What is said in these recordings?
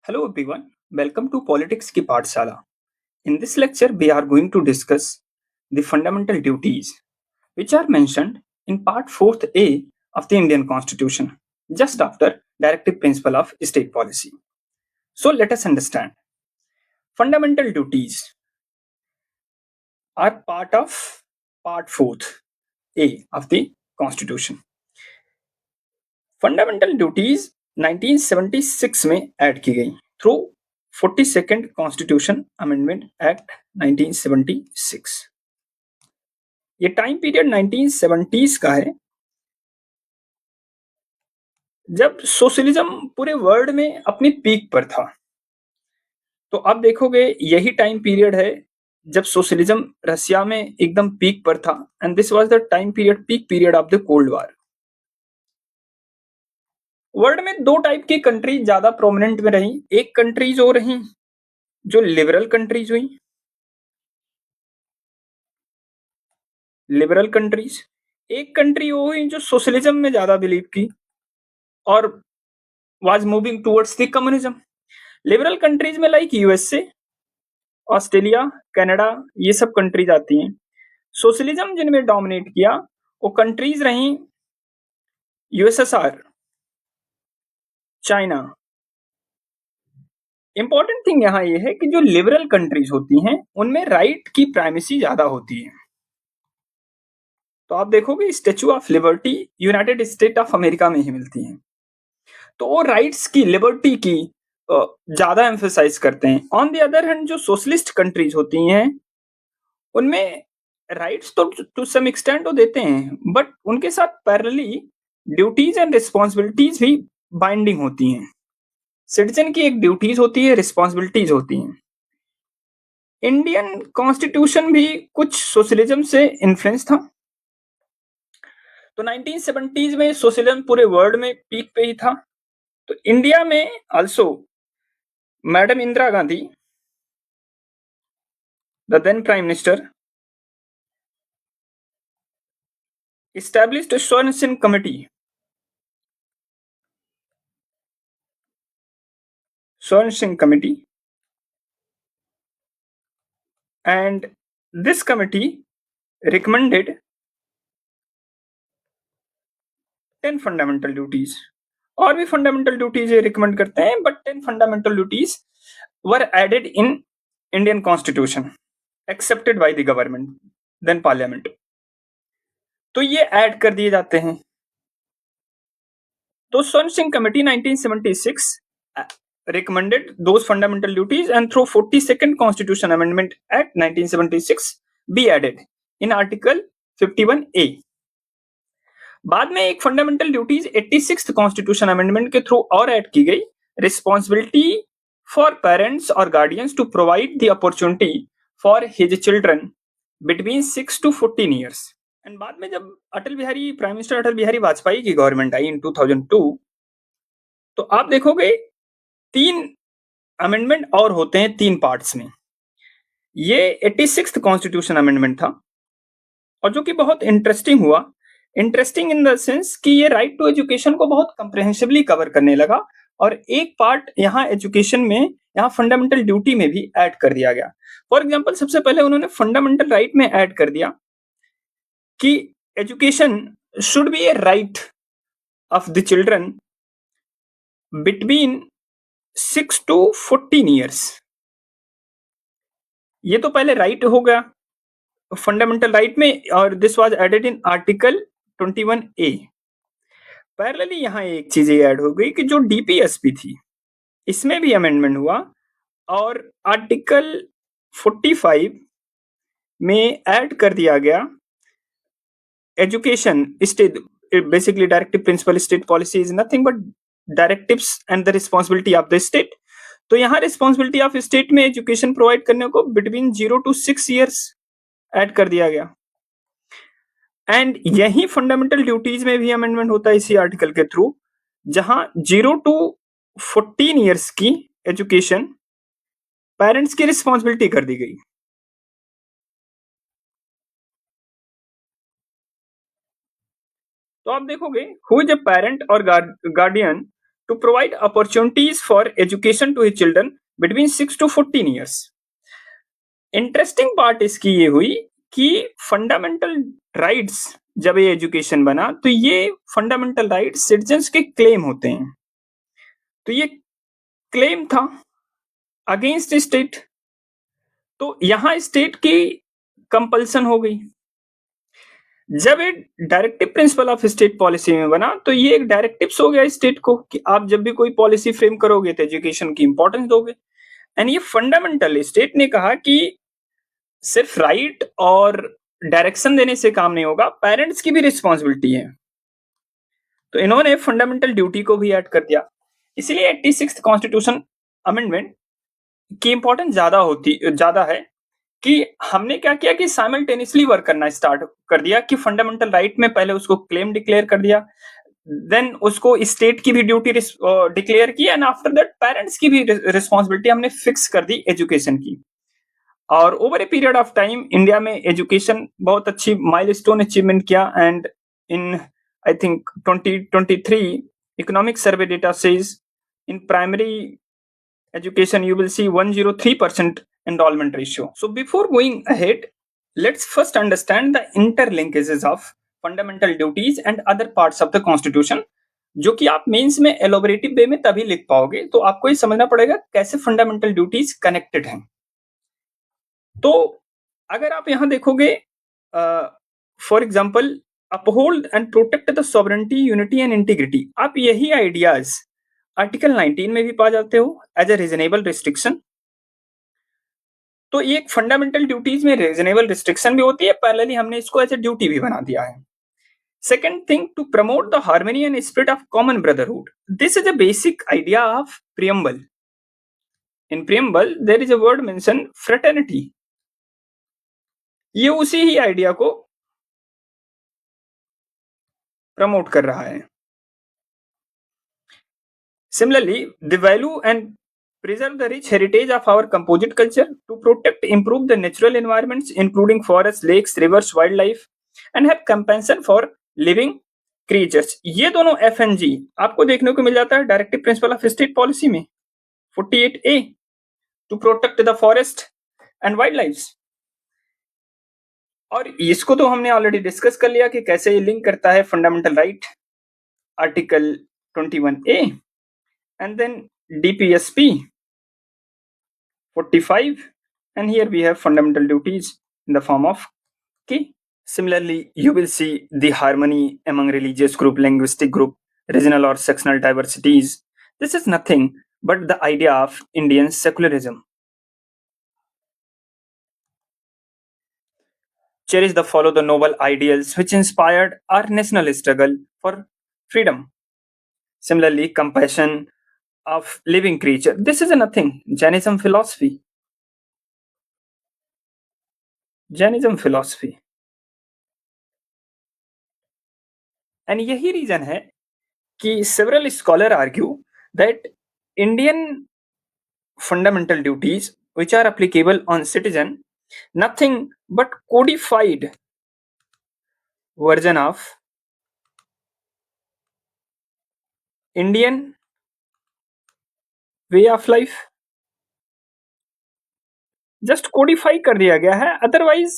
Hello everyone, welcome to Politics की पाठशाला. In this lecture, we are going to discuss the fundamental duties which are mentioned in Part 4th A of the Indian Constitution, just after Directive Principle of State Policy. So let us understand. Fundamental duties are part of Part 4th A of the Constitution. Fundamental duties 1976 में add की गई through 42nd constitution amendment act 1976. ये time period 1970s का है जब socialism पूरे world में अपनी पीक पर था. तो अब देखोगे यही टाइम पीरियड है जब सोशलिज्म रशिया में एकदम पीक पर था and this was the time period peak period of the cold war. World में दो टाइप की कंट्री ज्यादा प्रोमिनेंट में रही. एक कंट्रीज हो रही जो लिबरल कंट्रीज हुई, लिबरल कंट्रीज. एक कंट्री वो हुई जो सोशलिज्म में ज्यादा बिलीव की और was moving towards the communism. Liberal countries में लाइक यूएसए, ऑस्ट्रेलिया, कनाडा, ये सब कंट्रीज आती हैं. सोशलिज्म जिनमें डोमिनेट किया वो कंट्रीज रही यूएसएसआर, चाइना. इंपॉर्टेंट थिंग यहाँ ये है कि जो लिबरल कंट्रीज होती हैं उनमें राइट की प्राइमेसी ज्यादा होती है. तो आप देखोगे statue of liberty United state of America में ही मिलती है. तो वो राइट्स की, लिबर्टी की ज्यादा एम्फेसाइज करते हैं. ऑन द अदर हैंड जो सोशलिस्ट कंट्रीज होती हैं उनमें राइट्स तो टू सम एक्सटेंट तो देते हैं बट उनके साथ पैरेलली ड्यूटीज एंड रिस्पॉन्सिबिलिटीज भी बाइंडिंग होती हैं. सिटीजन की एक ड्यूटीज होती है, रिस्पॉन्सिबिलिटीज होती हैं. इंडियन कॉन्स्टिट्यूशन भी कुछ सोशलिज्म से इन्फ्लुएंस था. तो 1970s में सोशलिज्म पूरे वर्ल्ड में पीक पे ही था. तो इंडिया में also madam Indira Gandhi, the then prime minister, established a Swan Singh committee. Swan Singh committee, and this committee recommended 10 fundamental duties. और भी फंडामेंटल ड्यूटीज रिकमेंड करते हैं but 10 fundamental duties were added in Indian constitution accepted by the government then parliament. तो ये add कर दिए जाते हैं. तो Swaran Singh committee 1976 recommended those fundamental duties and through 42nd Constitution Amendment Act 1976 be added in Article 51A. बाद में एक fundamental duties 86th constitution amendment के थ्रू और ऐड की गई, रिस्पॉन्सिबिलिटी फॉर पेरेंट्स और guardians to provide the opportunity for his children between 6 to 14 years. And बाद में जब प्राइम मिनिस्टर अटल बिहारी वाजपेयी की गवर्नमेंट आई इन 2002, तो आप देखोगे 3 अमेंडमेंट और होते हैं 3 पार्ट्स में. ये 86th कॉन्स्टिट्यूशन अमेंडमेंट था और जो कि बहुत इंटरेस्टिंग हुआ. इंटरेस्टिंग इन द सेंस कि ये राइट टू एजुकेशन को बहुत कंप्रिहेंसिवली कवर करने लगा और एक पार्ट यहाँ एजुकेशन में, यहाँ फंडामेंटल ड्यूटी में भी ऐड कर दिया गया. फॉर एग्जांपल सबसे पहले उन्होंने फंडामेंटल राइट में ऐड कर दिया कि education should be A right of the children between 6 to 14 years. ये तो पहले राइट हो गया फंडामेंटल राइट में और this was added in article 21A. Parallelly यहाँ एक चीज ऐड हो गई कि जो डीपीएसपी थी इसमें भी अमेंडमेंट हुआ और आर्टिकल 45 में ऐड कर दिया गया education state. Basically directive principle state policy is nothing but directives and the responsibility of the state. तो यहाँ रिस्पॉन्सिबिलिटी ऑफ स्टेट में एजुकेशन प्रोवाइड करने को बिटवीन 0 to 6 years ऐड कर दिया गया. एंड यही फंडामेंटल ड्यूटीज में भी अमेंडमेंट होता है इसी आर्टिकल के थ्रू, जहां 0 to 14 years की एजुकेशन पेरेंट्स की रिस्पॉन्सिबिलिटी कर दी गई. तो आप देखोगे हु इज अ पेरेंट और guardian to provide opportunities for education to his children between 6 to 14 years. Interesting part इसकी ये हुई कि फंडामेंटल राइट्स जब ये एजुकेशन बना तो ये फंडामेंटल राइट्स सिटीजन्स के क्लेम होते हैं, तो ये क्लेम था अगेंस्ट स्टेट, तो यहां स्टेट की कंपल्सन हो गई। जब ये directive principle of state policy में बना तो ये एक डायरेक्टिव्स हो गया स्टेट को कि आप जब भी कोई पॉलिसी फ्रेम करोगे तो एजुकेशन की इंपॉर्टेंस दोगे। एंड ये फंडामेंटल स्टेट ने कहा कि सिर्फ राइट और डायरेक्शन देने से काम नहीं होगा, पेरेंट्स की भी रिस्पॉन्सिबिलिटी है, तो इन्होंने फंडामेंटल ड्यूटी को भी ऐड कर दिया। इसीलिए 86th कॉन्स्टिट्यूशन अमेंडमेंट की इंपॉर्टेंस ज्यादा है कि हमने क्या किया कि साइमल्टेनियसली वर्क करना स्टार्ट कर दिया कि फंडामेंटल राइट में पहले उसको क्लेम डिक्लेयर कर दिया, देन उसको स्टेट की भी ड्यूटी डिक्लेयर की, एंड आफ्टर दैट पेरेंट्स की भी रिस्पॉन्सिबिलिटी हमने फिक्स कर दी एजुकेशन की। और over a period of time India में एजुकेशन बहुत अच्छी माइलस्टोन अचीवमेंट किया, and in I think 2023 economic survey data says in primary education you will see 103% enrollment ratio. So before going ahead, let's first understand the interlinkages of fundamental duties and other parts of the constitution, जो कि आप mains में एलोबरेटिव वे में तभी लिख पाओगे, तो आपको ये समझना पड़ेगा कैसे फंडामेंटल ड्यूटीज कनेक्टेड हैं। तो अगर आप यहां देखोगे for example uphold and protect the sovereignty, unity and integrity, आप यही आइडियाज आर्टिकल 19 में भी पा जाते हो एज ए रीजनेबल रिस्ट्रिक्शन। तो ये एक फंडामेंटल ड्यूटीज में रीजनेबल रिस्ट्रिक्शन भी होती है, पैरेलली हमने इसको एज ए ड्यूटी भी बना दिया है। Second thing, to promote the harmony and spirit of common brotherhood, this is a basic idea of preamble. In preamble there is a word mention fraternity, ये उसी ही आइडिया को promote कर रहा है। Similarly, the value and preserve the rich heritage of our composite culture, to protect, improve the natural environments, including forests, lakes, rivers, wildlife, and have compensation for living creatures. ये दोनों FNG आपको देखने को मिल जाता है directive principle of state policy में 48A, to protect the forest and wildlife। और इसको तो हमने ऑलरेडी डिस्कस कर लिया कि कैसे ये लिंक करता है fundamental right article 21A, and then DPSP 45, and here we have fundamental duties in the form of key. Similarly, you will see the harmony among religious group, linguistic group, regional or sectional diversities. This is nothing but the idea of Indian secularism. Cherish the follow the noble ideals which inspired our national struggle for freedom. Similarly, compassion of living creature, this is a nothing Jainism philosophy. And यही reason है कि several scholars argue that Indian fundamental duties which are applicable on citizen, nothing but codified version of Indian way of life, just Codify कर दिया गया है। Otherwise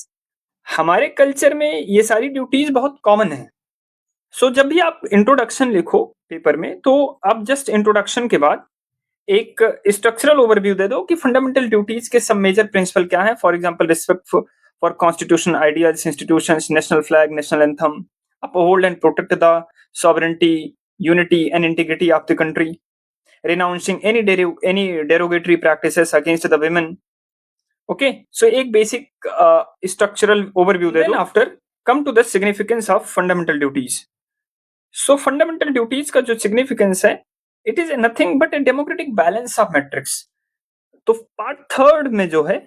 हमारे culture में ये सारी ड्यूटीज बहुत कॉमन है। सो जब भी आप इंट्रोडक्शन लिखो पेपर में, तो आप जस्ट इंट्रोडक्शन के बाद एक स्ट्रक्चरल ओवरव्यू दे दो कि फंडामेंटल ड्यूटीज के सब मेजर प्रिंसिपल क्या है। For example, respect for constitution, ideas, institutions, national flag, national anthem, uphold and protect the sovereignty, unity and integrity of the country, renouncing any derogatory practices against the women. Okay, so एक basic structural overview दे दो। After come to the significance of fundamental duties. So fundamental duties का जो significance है, it is nothing but a democratic balance of metrics. तो part 3rd में जो है,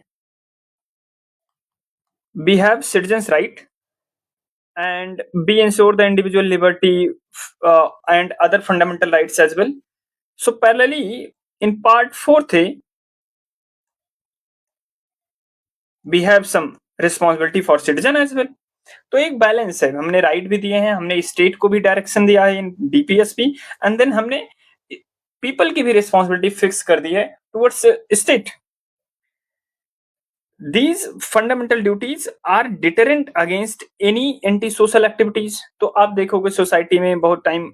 we have citizens right and we ensure the individual liberty and other fundamental rights as well. So parallelly in part 4th we have some responsibility for citizen as well. तो एक balance है, हमने right भी दिए हैं, हमने state को भी डायरेक्शन दिया है इन डीपीएसपी, एंड देन हमने पीपल की भी रिस्पॉन्सिबिलिटी फिक्स कर दी है towards state. These fundamental duties are deterrent against any anti-social activities. तो आप देखोगे सोसाइटी में बहुत time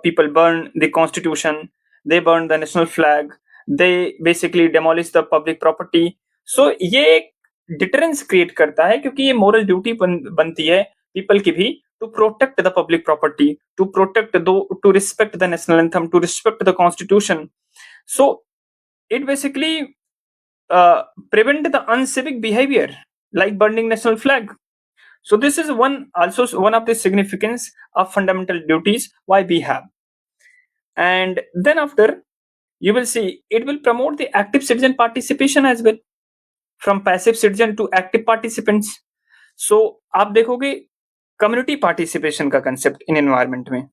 people burn the constitution, they burn the national flag, they basically demolish the public property. So ये एक deterrence create करता है क्योंकि ये मोरल ड्यूटी बनती है पीपल की भी to protect the public property, to respect the national anthem, to respect the constitution. So it basically prevent the uncivic behavior like burning national flag. So this is one of the significance of fundamental duties why we have. And then after, you will see it will promote the active citizen participation as well, from passive citizen to active participants. So आप देखोगे community participation का concept in environment में,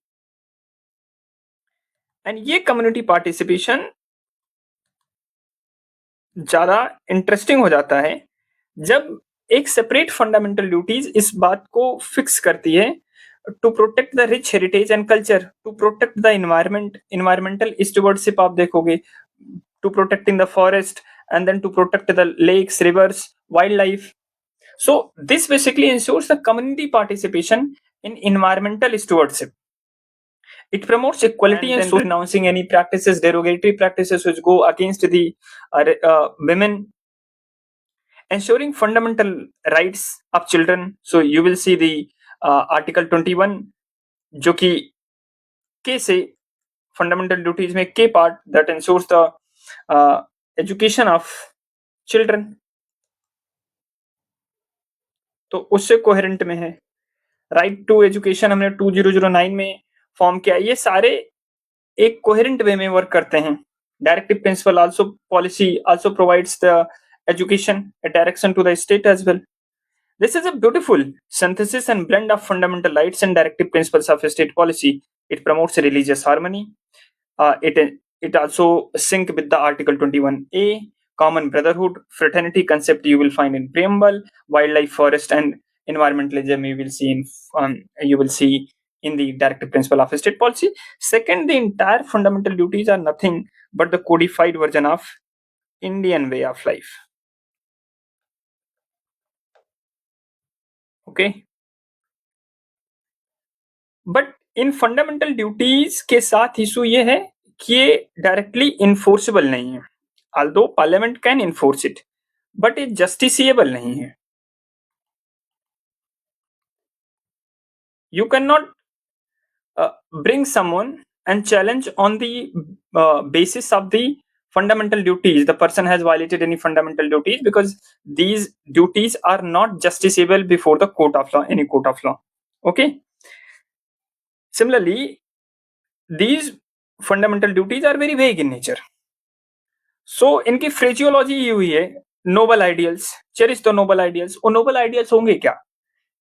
and ये community participation ज्यादा interesting हो जाता है जब एक सेपरेट फंडामेंटल ड्यूटीज इस बात को फिक्स करती है to protect the rich heritage and culture, to protect the environment, environmental stewardship आप देखोगे, to protecting the forest and then to protect the lakes, rivers, wild life. So this basically ensures the community participation in environmental stewardship. It promotes equality and so renouncing any practices, derogatory practices which go against the women, ensuring fundamental rights of children. So you will see the article 21 जो कि के से fundamental duties में के part that ensures the education of children. तो उससे coherent में है. राइट टू एजुकेशन हमने 2009 में फॉर्म किया. ये सारे एक कोहेरेंट वे में वर्क करते हैं. Directive principle also policy also provides the education a direction to the state as well. This is a beautiful synthesis and blend of fundamental rights and directive principles of state policy. It promotes religious harmony. It also sync with the Article 21A, common brotherhood, fraternity concept you will find in preamble, wildlife, forest, and environmentalism you will see in the directive principle of state policy. Second, the entire fundamental duties are nothing but the codified version of Indian way of life. Okay, but in fundamental duties के साथ issue ये है कि ये directly enforceable नहीं है. although parliament can enforce it, but ये justiciable नहीं है. You cannot bring someone and challenge on the basis of the fundamental duties the person has violated any fundamental duties, because these duties are not justiciable before the court of law, any court of law. Okay, similarly these fundamental duties are very vague in nature. So इनकी phraseology ये हुई है noble ideals, cherish the noble ideals. वो noble ideals होंगे क्या,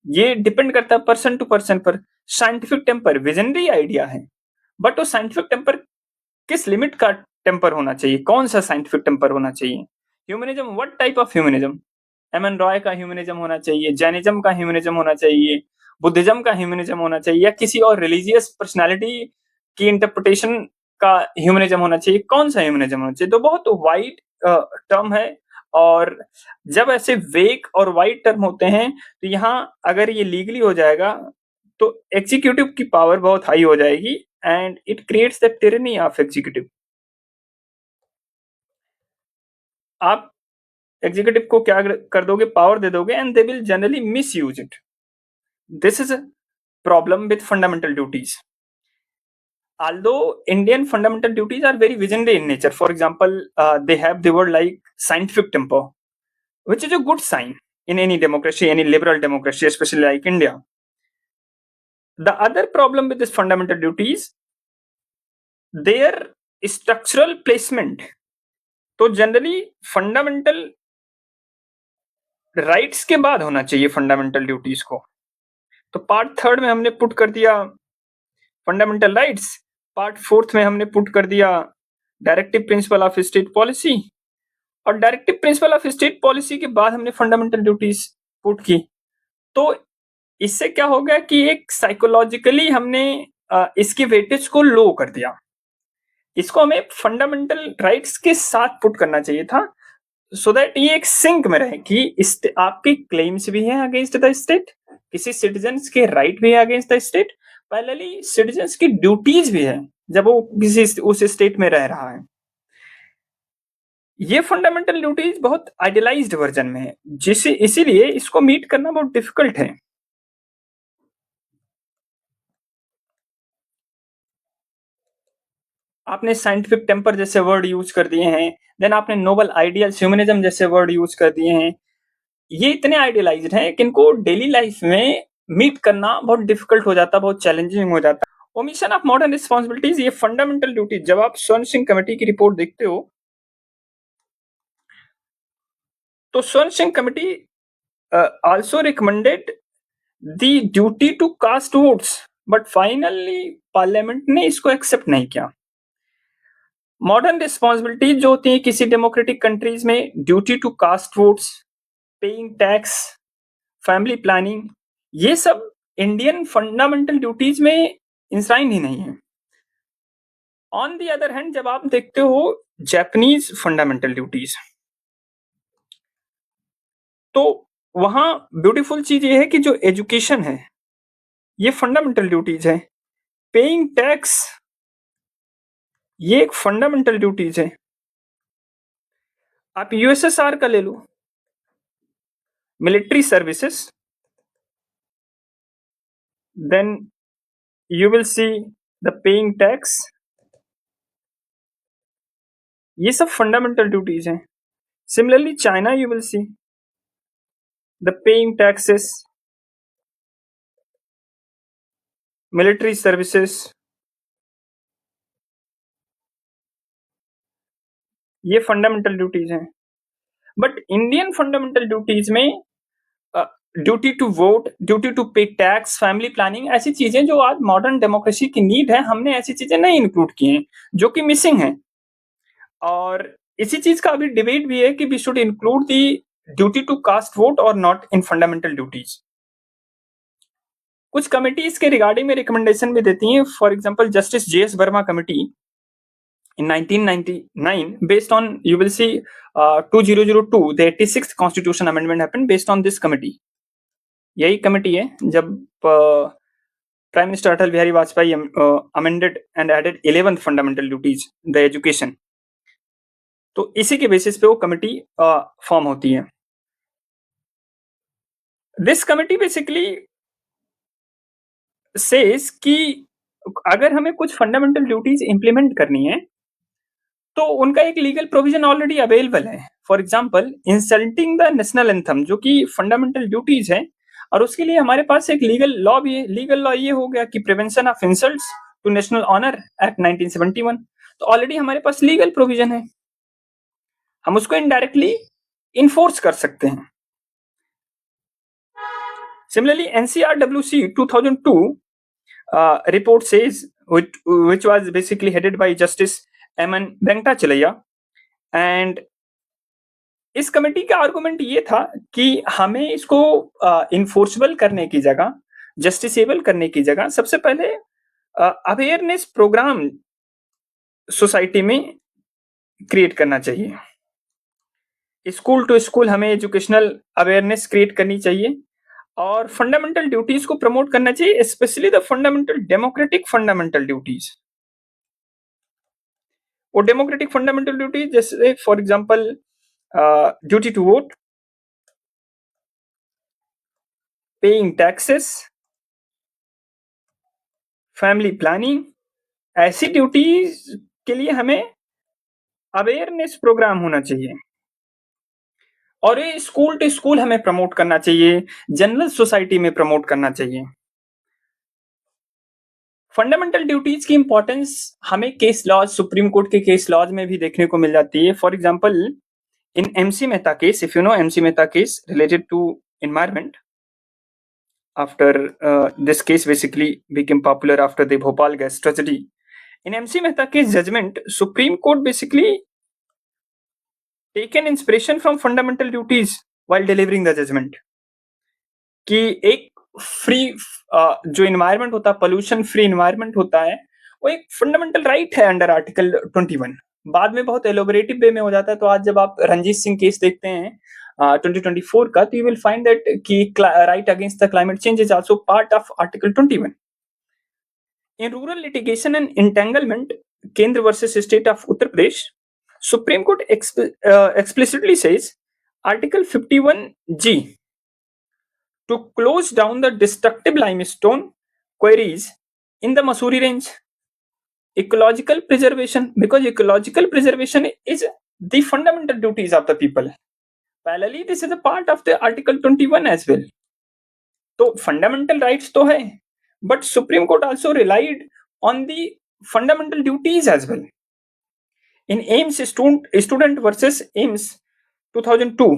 ये depend करता है पर्सन टू पर्सन पर. साइंटिफिक टेम्पर विजनरी आइडिया है, बट वो साइंटिफिक टेम्पर किस लिमिट का टेम्पर होना चाहिए, कौन सा साइंटिफिक टेम्पर होना चाहिए. Humanism, what type of humanism, M N Roy का ह्यूमनिज्म होना चाहिए, जैनिज्म का ह्यूमनिज्म होना चाहिए, बुद्धिज्म का ह्यूमनिज्म होना चाहिए, या किसी और रिलीजियस पर्सनालिटी की इंटरप्रिटेशन का ह्यूमनिज्म होना चाहिए, कौन सा ह्यूमनिज्म होना चाहिए. तो बहुत वाइड टर्म है, और जब ऐसे वेग और वाइड टर्म होते हैं तो यहाँ अगर ये लीगली हो जाएगा तो एग्जीक्यूटिव की पावर बहुत हाई हो जाएगी, and it creates the tyranny of executive. आप एग्जीक्यूटिव को क्या कर दोगे, पावर दे दोगे, and they will generally miss use it. This is a problem with fundamental duties. Although Indian fundamental duties are very visionary in nature, for example, they have the word like scientific temper, which is a good sign in any democracy, any liberal democracy, especially like India. The other problem with this fundamental duties, their structural placement. तो generally fundamental rights के बाद होना चाहिए fundamental duties को. तो part third में हमने put कर दिया फंडामेंटल राइट्स, पार्ट फोर्थ में हमने पुट कर दिया directive principle of state policy, और directive principle of state policy के बाद हमने फंडामेंटल ड्यूटीज पुट की. तो इससे क्या हो गया कि एक साइकोलॉजिकली हमने इसकी वेटेज को लो कर दिया. इसको हमें फंडामेंटल राइट्स के साथ पुट करना चाहिए था, सो दैट ये एक सिंक में रहे कि आपके क्लेम्स भी हैं अगेंस्ट द स्टेट, किसी सिटीजन्स के राइट भी है against the state, parallelly citizens की ड्यूटीज भी है जब वो किसी उस स्टेट में रह रहा है। ये फंडामेंटल ड्यूटीज बहुत आइडियलाइज्ड वर्जन में है, जिसे इसीलिए इसको मीट करना बहुत डिफिकल्ट है। आपने साइंटिफिक टेम्पर जैसे वर्ड यूज कर दिए हैं, देन आपने नोबल आइडियल ह्यूमनिज्म जैसे वर्ड यूज कर दिए हैं। ये इतने आइडियलाइज्ड हैं कि इनको डेली लाइफ में मीट करना बहुत डिफिकल्ट हो जाता, बहुत चैलेंजिंग हो जाता। ओमिशन ऑफ मॉडर्न रिस्पॉन्सिबिलिटीज, ये फंडामेंटल ड्यूटीज जब आप स्वर्ण सिंह कमेटी की रिपोर्ट देखते हो तो Swaran Singh committee also recommended the duty to cast votes, but finally parliament ने इसको एक्सेप्ट नहीं किया। मॉडर्न रिस्पॉन्सिबिलिटीज जो होती है किसी डेमोक्रेटिक कंट्रीज में, duty to cast votes, paying tax, family planning, ये सब इंडियन फंडामेंटल ड्यूटीज में इंसाइन ही नहीं है। ऑन दी अदर हैंड जब आप देखते हो जापानीज फंडामेंटल ड्यूटीज, तो वहां ब्यूटीफुल चीज ये है कि जो एजुकेशन है ये फंडामेंटल ड्यूटीज है, पेइंग टैक्स ये एक फंडामेंटल ड्यूटीज है। आप यूएसएसआर का ले लो, military services, then you will see the paying tax, ये सब फंडामेंटल ड्यूटीज हैं। Similarly China you will see the paying taxes, military services, ये फंडामेंटल ड्यूटीज हैं। बट इंडियन फंडामेंटल ड्यूटीज में duty to vote, duty to pay tax, family planning, ऐसी चीजें जो आज मॉडर्न डेमोक्रेसी की नीड है, हमने ऐसी चीजें नहीं इंक्लूड की हैं जो कि मिसिंग है। और इसी चीज का अभी डिबेट भी है कि we should include the duty to cast vote और नॉट इन फंडामेंटल ड्यूटीज। कुछ कमिटीज के रिगार्डिंग में रिकमेंडेशन भी देती हैं, for example justice J S Verma committee in 1999, based on you will see 2002 the 86th constitution amendment happened based on this committee। यही committee है जब prime minister Atal Bihari Vajpayee amended and added 11th fundamental duties the education, तो इसी के basis पे वो committee form होती है। दिस कमिटी बेसिकली सेज कि अगर हमें कुछ फंडामेंटल ड्यूटीज इंप्लीमेंट करनी है तो उनका एक लीगल प्रोविजन ऑलरेडी अवेलेबल है। For example insulting the national anthem जो कि फंडामेंटल ड्यूटीज है, और उसके लिए हमारे पास एक लीगल लॉ भी है। लीगल लॉ ये हो गया कि prevention of insults to national honour act 1971, तो ऑलरेडी हमारे पास लीगल प्रोविजन है, हम उसको इनडायरेक्टली इन्फोर्स कर सकते हैं। Similarly NCRWC 2002 report says, which was basically headed by Justice M.N. Venkatachalaya, and इस कमेटी का आर्गुमेंट ये था कि हमें इसको इन्फोर्सेबल करने की जगह, जस्टिसेबल करने की जगह सबसे पहले अवेयरनेस प्रोग्राम सोसाइटी में क्रिएट करना चाहिए। स्कूल टू स्कूल हमें एजुकेशनल अवेयरनेस क्रिएट करनी चाहिए और फंडामेंटल ड्यूटीज को प्रमोट करना चाहिए, specially the fundamental democratic fundamental duties. वो डेमोक्रेटिक फंडामेंटल ड्यूटीज जैसे for example duty to vote, paying taxes, family planning, ऐसी ड्यूटीज के लिए हमें अवेयरनेस प्रोग्राम होना चाहिए और ये स्कूल टू स्कूल हमें प्रमोट करना चाहिए, जनरल सोसाइटी में प्रमोट करना चाहिए। फंडामेंटल ड्यूटीज की इंपॉर्टेंस हमें केस लॉज, सुप्रीम कोर्ट के केस लॉज में भी देखने को मिल जाती है। For example in MC Mehta case, if you know MC Mehta case related to environment, after this case basically became popular after the Bhopal gas tragedy. In MC Mehta case judgment, Supreme Court basically taken inspiration from fundamental duties while delivering the judgment, कि एक free जो environment होता है, pollution free environment होता है, वो एक fundamental right है अंडर आर्टिकल 21। बाद में बहुत एलोबरेटिव वे में हो जाता है। तो आज जब आप रणजीत सिंह केस देखते हैं 2024 का, तो यू विल फाइंड दैट कि right against the climate change is also part of article 21। In rural litigation and entanglement, Kendra versus state of Uttar Pradesh, supreme court explicitly says article 51G to close down the destructive limestone quarries in the Mussoorie range. Ecological preservation, because ecological preservation is the fundamental duties of the people. Parallelly, this is a part of the article 21 as well. तो fundamental rights तो है, but Supreme Court also relied on the fundamental duties as well. In Ames student versus Ames 2002,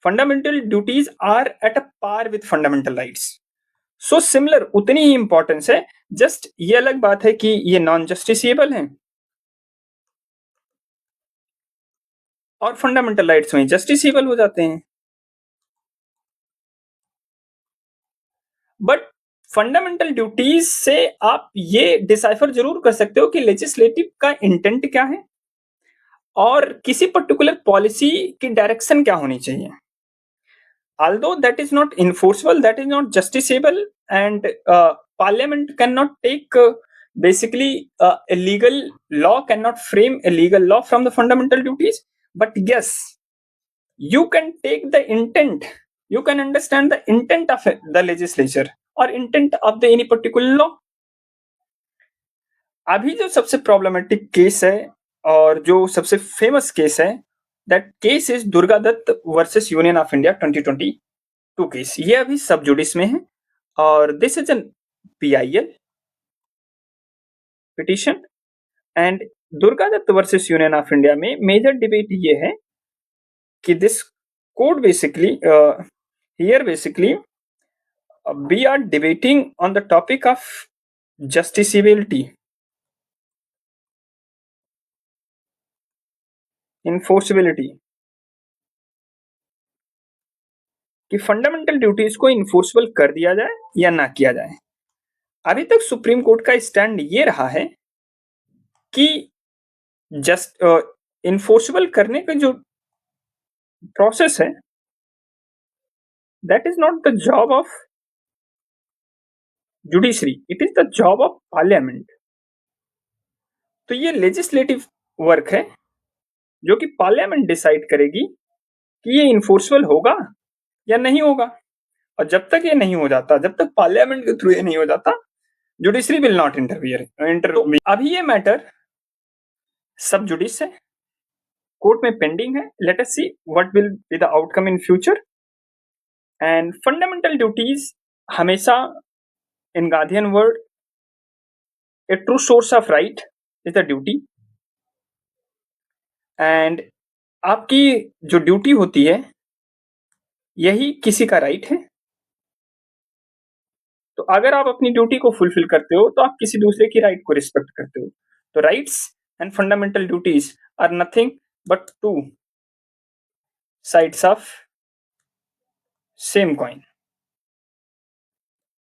fundamental duties are at a par with fundamental rights. So similar उतनी ही importance है, just ये अलग बात है कि ये नॉन जस्टिसिएबल है और फंडामेंटल राइट्स में जस्टिसिएबल हो जाते हैं। बट फंडामेंटल ड्यूटीज से आप ये डिसाइफर जरूर कर सकते हो कि लेजिस्लेटिव का इंटेंट क्या है और किसी पर्टिकुलर पॉलिसी की डायरेक्शन क्या होनी चाहिए। Although that is not enforceable, that is not justiciable, and parliament cannot take basically a legal law, cannot frame a legal law from the fundamental duties, but yes, you can take the intent, you can understand the intent of the legislature or intent of the any particular law. अभी जो सबसे problematic case है और जो सबसे famous case है, that case is Durga Dutt versus union of India 2022 case. ये अभी सब जुडिस में है और this is an PIL petition. And Durga Dutt versus union of India में मेजर डिबेट ये है कि this code basically here basically we are debating on the topic of justiciability, enforceability, कि फंडामेंटल ड्यूटीज को इन्फोर्सेबल कर दिया जाए या ना किया जाए। अभी तक सुप्रीम कोर्ट का स्टैंड ये रहा है कि जस्ट इन्फोर्सेबल करने का जो प्रोसेस है, that is not the job of judiciary, it is the job of parliament. तो ये लेजिस्लेटिव वर्क है जो कि पार्लियामेंट डिसाइड करेगी कि ये इन्फोर्सेबल होगा या नहीं होगा। और जब तक ये नहीं हो जाता, जब तक पार्लियामेंट के थ्रू ये नहीं हो जाता, जुडिशरी विल नॉट इंटरवियर। तो अभी ये मैटर सब जुडिस है, कोर्ट में पेंडिंग है। Let us see what will be the outcome in future. And fundamental duties हमेशा in guardian word, a true source of right is the duty. And आपकी जो ड्यूटी होती है यही किसी का राइट है। तो अगर आप अपनी ड्यूटी को फुलफिल करते हो तो आप किसी दूसरे की राइट को रिस्पेक्ट करते हो। तो rights and fundamental duties are nothing but two sides of same coin.